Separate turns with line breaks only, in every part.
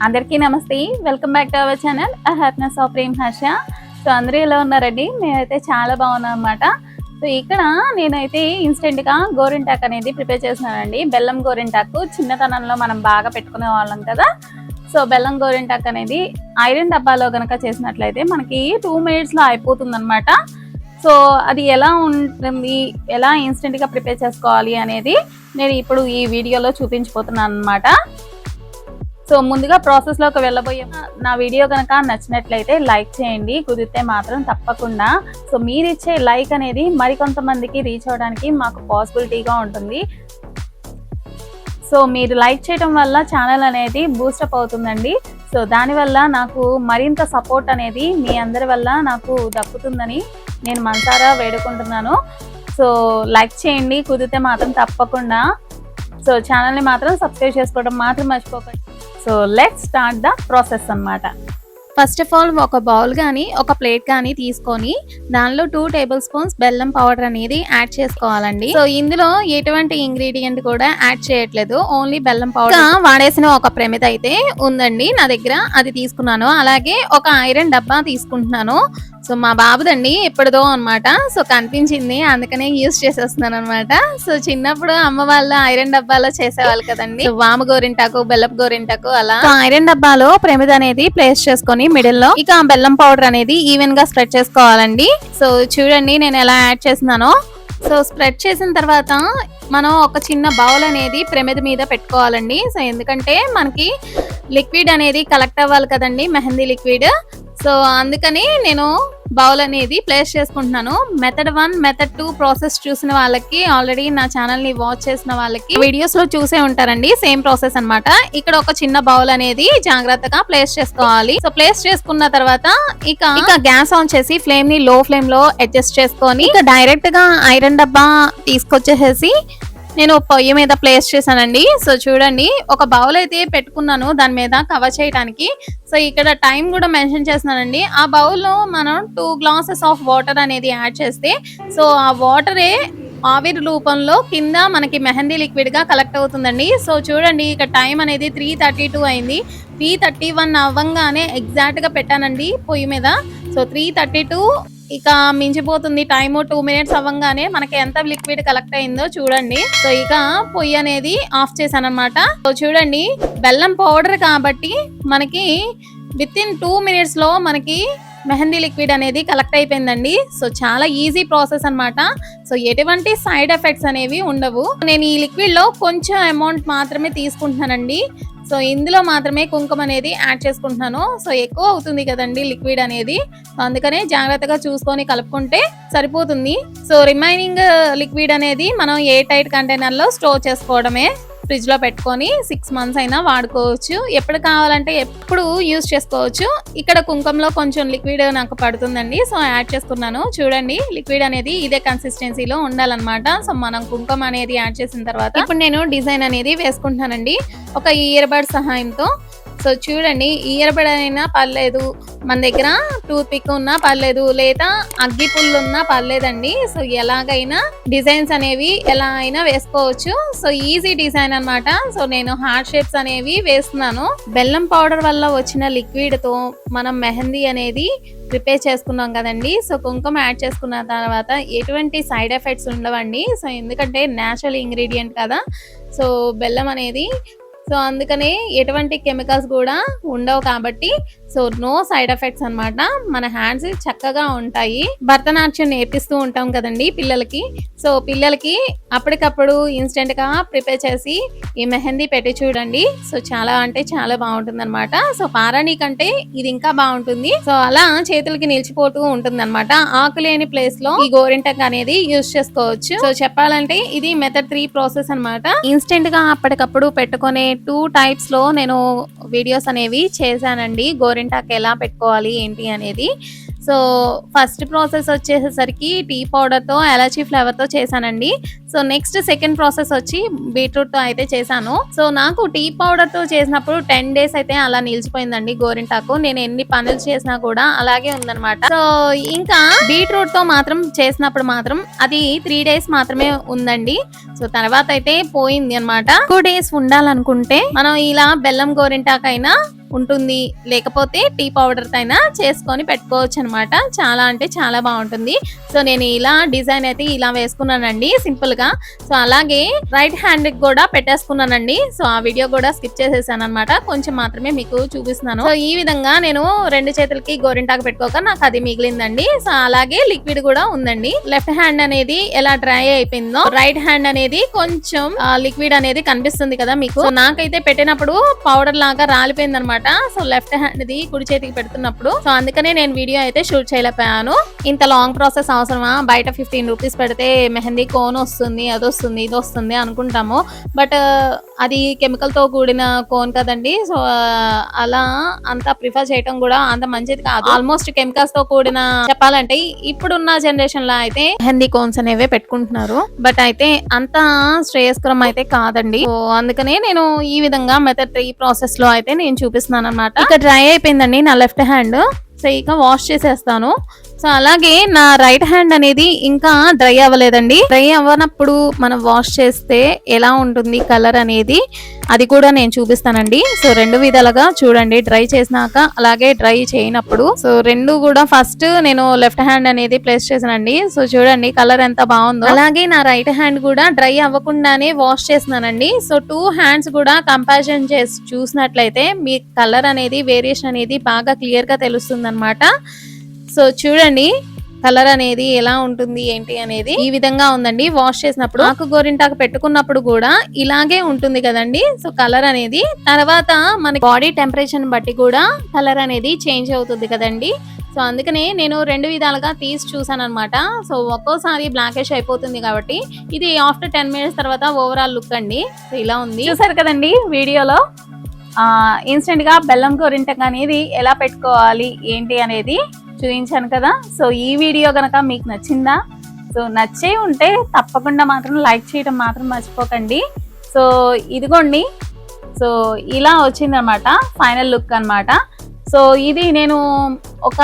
అందరికీ నమస్తే. Welcome back to our channel happiness of Prem Harsha. So అందరూ ఎలా ఉన్నారండి? మేమైతే చాలా బాగున్నాం అనమాట. సో ఇక్కడ నేనైతే ఇన్స్టెంట్గా గోరింటాక్ అనేది ప్రిపేర్ చేస్తున్నానండి. బెల్లం గోరింటాకు చిన్నతనంలో మనం బాగా పెట్టుకునే వాళ్ళం కదా. సో బెల్లం గోరింటాక్ అనేది ఐరన్ డబ్బాలో కనుక చేసినట్లయితే మనకి 2 minutesలో అయిపోతుంది అనమాట. సో అది ఎలా ఉంటుంది, ఎలా ఇన్స్టెంట్గా ప్రిపేర్ చేసుకోవాలి అనేది నేను ఇప్పుడు ఈ వీడియోలో చూపించబోతున్నాను అనమాట. సో ముందుగా ప్రాసెస్లోకి వెళ్ళబోయే నా వీడియో కనుక నచ్చినట్లయితే లైక్ చేయండి, కుదిరితే మాత్రం తప్పకుండా. సో మీరు ఇచ్చే లైక్ అనేది మరికొంతమందికి రీచ్ అవ్వడానికి మాకు పాసిబిలిటీగా ఉంటుంది. సో మీరు లైక్ చేయడం వల్ల ఛానల్ అనేది బూస్టప్ అవుతుందండి. సో దానివల్ల నాకు మరింత సపోర్ట్ అనేది మీ అందరి వల్ల నాకు దక్కుతుందని నేను మనసారా వేడుకుంటున్నాను. సో లైక్ చేయండి, కుదిరితే మాత్రం తప్పకుండా. సో ఛానల్ని మాత్రం సబ్స్క్రైబ్ చేసుకోవడం మాత్రం మర్చిపోకండి. So let's start the process అన్నమాట. ఫస్ట్ ఆఫ్ ఆల్ ఒక బౌల్ కానీ ఒక ప్లేట్ కానీ తీసుకొని దానిలో 2 tablespoons బెల్లం పౌడర్ అనేది యాడ్ చేసుకోవాలండి. సో ఇందులో ఎటువంటి ఇంగ్రీడియంట్ కూడా యాడ్ చేయట్లేదు, ఓన్లీ బెల్లం పౌడర్ వాడేసిన ఒక ప్రమిద అయితే ఉందండి నా దగ్గర, అది తీసుకున్నాను. అలాగే ఒక ఐరన్ డబ్బా తీసుకుంటున్నాను. సో మా బాబుదండి ఎప్పుడుదో అనమాట. సో కనిపించింది, అందుకనే యూజ్ చేసేస్తున్నాను అనమాట. సో చిన్నప్పుడు అమ్మ వాళ్ళు ఐరన్ డబ్బాలో చేసేవాళ్ళు కదండి, వాము గోరింటాకు, బెల్లపు గోరింటాకు అలా. సో ఐరన్ డబ్బాలో ప్రమిద అనేది ప్లేస్ చేసుకొని మిడిల్ లో ఇక బెల్లం పౌడర్ అనేది ఈవెన్ గా స్ప్రెడ్ చేసుకోవాలండి. సో చూడండి నేను ఎలా యాడ్ చేస్తున్నానో. సో స్ప్రెడ్ చేసిన తర్వాత మనం ఒక చిన్న బౌల్ అనేది ప్రమిద మీద పెట్టుకోవాలండి. సో ఎందుకంటే మనకి లిక్విడ్ అనేది కలెక్ట్ అవ్వాలి కదండి, మెహందీ లిక్విడ్. సో అందుకని నేను బౌల్ అనేది ప్లేస్ చేసుకుంటున్నాను. మెథడ్ 1, మెథడ్ 2 ప్రాసెస్ చూసిన వాళ్ళకి, ఆల్రెడీ నా ఛానల్ ని వాచ్ చేసిన వాళ్ళకి వీడియోస్ లో చూసే ఉంటారండి, సేమ్ ప్రాసెస్ అన్నమాట. ఇక్కడ ఒక చిన్న బౌల్ అనేది జాగ్రత్తగా ప్లేస్ చేసుకోవాలి. సో ప్లేస్ చేసుకున్న తర్వాత ఇక గ్యాస్ ఆన్ చేసి ఫ్లేమ్ ని లో ఫ్లేమ్ లో అడ్జస్ట్ చేసుకొని ఇక డైరెక్ట్ గా ఐరన్ డబ్బా తీసుకొచ్చేసేసి నేను పొయ్యి మీద ప్లేస్ చేశానండి. సో చూడండి ఒక బౌల్ అయితే పెట్టుకున్నాను దాని మీద కవర్ చేయడానికి. సో ఇక్కడ టైం కూడా మెన్షన్ చేస్తున్నానండి. ఆ బౌల్లో మనం 2 glasses ఆఫ్ వాటర్ అనేది యాడ్ చేస్తే సో ఆ వాటరే ఆవిరి రూపంలో కింద మనకి మెహందీ లిక్విడ్ గా కలెక్ట్ అవుతుందండి. సో చూడండి ఇక టైం అనేది 3:32 అయింది. 3:31 అవ్వంగానే ఎగ్జాక్ట్ గా పెట్టానండి పొయ్యి మీద. సో 3:32 ఇక మించిపోతుంది టైము. 2 minutes అవ్వంగానే మనకి ఎంత లిక్విడ్ కలెక్ట్ అయిందో చూడండి. సో ఇక పొయ్యి అనేది ఆఫ్ చేశాను అనమాట. సో చూడండి బెల్లం పౌడర్ కాబట్టి మనకి విత్ ఇన్ 2 minutes లో మనకి మెహందీ లిక్విడ్ అనేది కలెక్ట్ అయిపోయిందండి. సో చాలా ఈజీ ప్రాసెస్ అన్నమాట. సో ఎటువంటి సైడ్ ఎఫెక్ట్స్ అనేవి ఉండవు. నేను ఈ లిక్విడ్ లో కొంచెం అమౌంట్ మాత్రమే తీసుకుంటున్నానండి. సో ఇందులో మాత్రమే కుంకుమ అనేది యాడ్ చేసుకుంటున్నాను. సో ఎక్కువ అవుతుంది కదండి లిక్విడ్ అనేది, అందుకనే జాగ్రత్తగా చూసుకొని కలుపుకుంటే సరిపోతుంది. సో రిమైనింగ్ లిక్విడ్ అనేది మనం ఎయిర్ టైట్ కంటైనర్ లో స్టోర్ చేసుకోవడమే. ఫ్రిడ్జ్ లో పెట్టుకొని 6 months అయినా వాడుకోవచ్చు, ఎప్పుడు కావాలంటే ఎప్పుడు యూజ్ చేసుకోవచ్చు. ఇక్కడ కుంకుమలో కొంచెం లిక్విడ్ నాకు పడుతుందండి, సో యాడ్ చేసుకున్నాను. చూడండి లిక్విడ్ అనేది ఇదే కన్సిస్టెన్సీలో ఉండాలన్నమాట. సో మనం కుంకుమ అనేది యాడ్ చేసిన తర్వాత ఇప్పుడు నేను డిజైన్ అనేది వేసుకుంటానండి ఒక ఇయర్ బడ్ సహాయంతో. సో చూడండి ఇయర్ బడ్ అయినా పర్లేదు, మన దగ్గర టూత్ పిక్ ఉన్నా పర్లేదు, లేదా అగ్గి పుల్లు ఉన్నా పర్లేదండి. సో ఎలాగైనా డిజైన్స్ అనేవి ఎలా అయినా వేసుకోవచ్చు. సో ఈజీ డిజైన్ అన్నమాట. సో నేను హార్ట్ షేప్స్ అనేవి వేస్తున్నాను. బెల్లం పౌడర్ వల్ల వచ్చిన లిక్విడ్ తో మనం మెహందీ అనేది ప్రిపేర్ చేసుకున్నాం కదండి. సో కుంకుమ యాడ్ చేసుకున్న తర్వాత ఎటువంటి సైడ్ ఎఫెక్ట్స్ ఉండవండి. సో ఎందుకంటే న్యాచురల్ ఇంగ్రీడియంట్ కదా, సో బెల్లం అనేది. సో అందుకనే ఎటువంటి కెమికల్స్ కూడా ఉండవు కాబట్టి సో నో సైడ్ ఎఫెక్ట్స్ అన్నమాట. మన హ్యాండ్స్ చక్కగా ఉంటాయి. భరతనాట్యం నేర్పిస్తూ ఉంటాం కదండి పిల్లలకి. సో పిల్లలకి అప్పటికప్పుడు ఇన్స్టెంట్ గా ప్రిపేర్ చేసి ఈ మెహందీ పెట్టి చూడండి. సో చాలా అంటే చాలా బాగుంటుంది అనమాట. సో పారాణి కంటే ఇది ఇంకా బాగుంటుంది. సో అలా చేతులకి నిలిచిపోతూ ఉంటుంది అనమాట. ఆకు లేని ప్లేస్ లో ఈ గోరింటాక్ అనేది యూజ్ చేసుకోవచ్చు. సో చెప్పాలంటే ఇది మెథడ్ 3 ప్రాసెస్ అనమాట. ఇన్స్టెంట్ గా అప్పటికప్పుడు పెట్టుకునే 2 types లో నేను వీడియోస్ అనేవి చేశానండి, గోరింటాక్ ఎలా పెట్టుకోవాలి ఏంటి అనేది. సో ఫస్ట్ ప్రాసెస్ వచ్చేసరికి టీ పౌడర్తో ఎలాచీ ఫ్లేవర్తో చేశానండి. సో నెక్స్ట్ సెకండ్ ప్రాసెస్ వచ్చి బీట్రూట్తో అయితే చేశాను. సో నాకు టీ పౌడర్తో చేసినప్పుడు 10 days అయితే అలా నిలిచిపోయిందండి గోరింటాకు. నేను ఎన్ని పనులు చేసినా కూడా అలాగే ఉందన్నమాట. సో ఇంకా బీట్రూట్తో మాత్రం చేసినప్పుడు మాత్రం అది 3 days మాత్రమే ఉందండి. సో తర్వాత అయితే పోయింది అనమాట. 2 days ఉండాలనుకుంటే మనం ఇలా బెల్లం గోరింటాకు అయినా ఉంటుంది, లేకపోతే టీ పౌడర్ అయినా చేసుకొని పెట్టుకోవచ్చు అనమాట. చాలా అంటే చాలా బాగుంటుంది. సో నేను ఇలా డిజైన్ అయితే ఇలా వేసుకున్నానండి సింపుల్ గా. సో అలాగే రైట్ హ్యాండ్ కూడా పెట్టేసుకున్నానండి. సో ఆ వీడియో కూడా స్కిప్ చేసేసాను అనమాట, కొంచెం మాత్రమే మీకు చూపిస్తున్నాను. సో ఈ విధంగా నేను 2 చేతులకి గోరింటాకు పెట్టుకోక నాకు అది మిగిలిందండి. సో అలాగే లిక్విడ్ కూడా ఉందండి. లెఫ్ట్ హ్యాండ్ అనేది ఎలా డ్రై అయిపోయిందో, రైట్ హ్యాండ్ అనేది కొంచెం లిక్విడ్ అనేది కనిపిస్తుంది కదా మీకు. సో నాకైతే పెట్టినప్పుడు పౌడర్ లాగా రాలిపోయింది అనమాట. సో లెఫ్ట్ హ్యాండ్ ది కుడి చేతికి పెడుతున్నప్పుడు. సో అందుకనే నేను వీడియో అయితే షూట్ చేయలేకపోయాను. ఇంత లాంగ్ ప్రాసెస్ అవసరమా? బయట 15 రూపీస్ పెడితే మెహందీ కోన్ వస్తుంది, అది వస్తుంది, ఇది వస్తుంది అనుకుంటాము. బట్ అది కెమికల్ తో కూడిన కోన్ కదండి. సో అలా అంత ప్రిఫర్ చేయడం కూడా అంత మంచిది కాదు. ఆల్మోస్ట్ కెమికల్స్ తో కూడిన చెప్పాలంటే ఇప్పుడున్న జనరేషన్ లో అయితే మెహందీ కోన్స్ అనేవే పెట్టుకుంటున్నారు. బట్ అయితే అంత శ్రేయస్కరం అయితే కాదండి. సో అందుకనే నేను ఈ విధంగా మెథడ్ ఈ ప్రాసెస్ లో అయితే నేను చూపిస్తున్నాను అనమాట. ఇక డ్రై అయిపోయిందండి నా లెఫ్ట్ హ్యాండ్. సో ఇక వాష్ చేసేస్తాను. సో అలాగే నా రైట్ హ్యాండ్ అనేది ఇంకా డ్రై అవ్వలేదండి. డ్రై అవ్వనప్పుడు మనం వాష్ చేస్తే ఎలా ఉంటుంది కలర్ అనేది, అది కూడా నేను చూపిస్తానండి. సో 2 విధాలుగా చూడండి, డ్రై చేసినాక అలాగే డ్రై చేయనప్పుడు. సో 2 కూడా ఫస్ట్ నేను లెఫ్ట్ హ్యాండ్ అనేది ప్లేస్ చేసానండి. సో చూడండి కలర్ ఎంత బాగుందో. అలాగే నా రైట్ హ్యాండ్ కూడా డ్రై అవ్వకుండానే వాష్ చేస్తున్నానండి. సో 2 హ్యాండ్స్ కూడా కంపారిజన్ చేసి చూసినట్లయితే మీ కలర్ అనేది వేరియేషన్ అనేది బాగా క్లియర్ గా తెలుస్తుంది అనమాట. సో చూడండి కలర్ అనేది ఎలా ఉంటుంది ఏంటి అనేది ఈ విధంగా ఉందండి. వాష్ చేసినప్పుడు ఆకు గోరింటాకు పెట్టుకున్నప్పుడు కూడా ఇలాగే ఉంటుంది కదండి. సో కలర్ అనేది తర్వాత మన బాడీ టెంపరేచర్ బట్టి కూడా కలర్ అనేది చేంజ్ అవుతుంది కదండి. సో అందుకనే నేను 2 విధాలుగా తీసి చూసాను అనమాట. సో ఒక్కోసారి బ్లాకిష్ అయిపోతుంది కాబట్టి ఇది ఆఫ్టర్ 10 మినిట్స్ తర్వాత ఓవరాల్ లుక్ అండి. సో ఇలా ఉంది, చూసారు కదండి వీడియోలో. ఇన్స్టెంట్ గా బెల్లం గోరింటాకు అనేది ఎలా పెట్టుకోవాలి ఏంటి అనేది చూపించాను కదా. సో ఈ వీడియో కనుక మీకు నచ్చిందా? సో నచ్చే ఉంటే తప్పకుండా మాత్రం లైక్ చేయడం మాత్రం మర్చిపోకండి. సో ఇదిగోండి, సో ఇలా వచ్చిందనమాట ఫైనల్ లుక్ అనమాట. సో ఇది నేను ఒక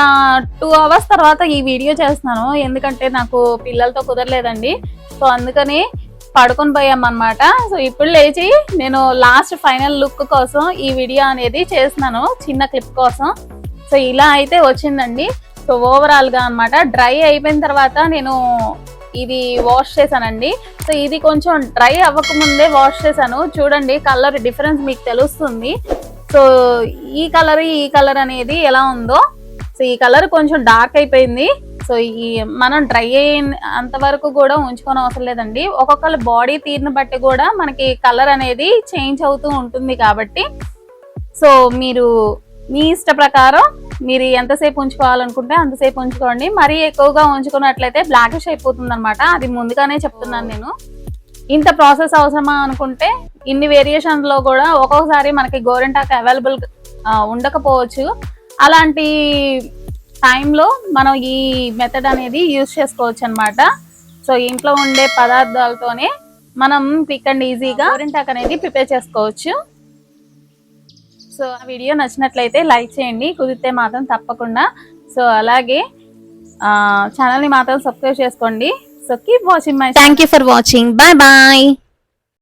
2 hours తర్వాత ఈ వీడియో చేస్తున్నాను, ఎందుకంటే నాకు పిల్లలతో కుదరలేదండి. సో అందుకని పడుకొని పోయామన్నమాట. సో ఇప్పుడు లేచి నేను లాస్ట్ ఫైనల్ లుక్ కోసం ఈ వీడియో అనేది చేస్తున్నాను, చిన్న క్లిప్ కోసం. సో ఇలా అయితే వచ్చిందండి. సో ఓవరాల్ గా అన్నమాట. డ్రై అయిపోయిన తర్వాత నేను ఇది వాష్ చేశానండి. సో ఇది కొంచెం డ్రై అవ్వక ముందే వాష్ చేశాను. చూడండి కలర్ డిఫరెన్స్ మీకు తెలుస్తుంది. సో ఈ కలర్ అనేది ఎలా ఉందో. సో ఈ కలర్ కొంచెం డార్క్ అయిపోయింది. సో ఈ మనం డ్రై అంత వరకు కూడా ఉంచుకొని అవసరం లేదండి. ఒక్కొక్కరి బాడీ తీరుని బట్టి కూడా మనకి కలర్ అనేది చేంజ్ అవుతూ ఉంటుంది కాబట్టి సో మీరు మీ ఇష్ట ప్రకారం మీరు ఎంతసేపు ఉంచుకోవాలనుకుంటే అంతసేపు ఉంచుకోండి. మరీ ఎక్కువగా ఉంచుకున్నట్లయితే బ్లాకిష్ అయిపోతుంది అనమాట. అది ముందుగానే చెప్తున్నాను నేను. ఇంత ప్రాసెస్ అవసరమా అనుకుంటే ఇన్ని వేరియేషన్ లో కూడా ఒక్కొక్కసారి మనకి గోరింటాకు అవైలబుల్ ఉండకపోవచ్చు. అలాంటి టైంలో మనం ఈ మెథడ్ అనేది యూజ్ చేసుకోవచ్చు అనమాట. సో ఇంట్లో ఉండే పదార్థాలతోనే మనం క్విక్ అండ్ ఈజీగా గోరింటాకు అనేది ప్రిపేర్ చేసుకోవచ్చు. సో ఆ వీడియో నచ్చినట్లయితే లైక్ చేయండి, కుదిరితే మాత్రం తప్పకుండా. సో అలాగే ఛానల్ని మాత్రం సబ్స్క్రైబ్ చేసుకోండి. So keep watching my. Thank you for watching. Bye bye.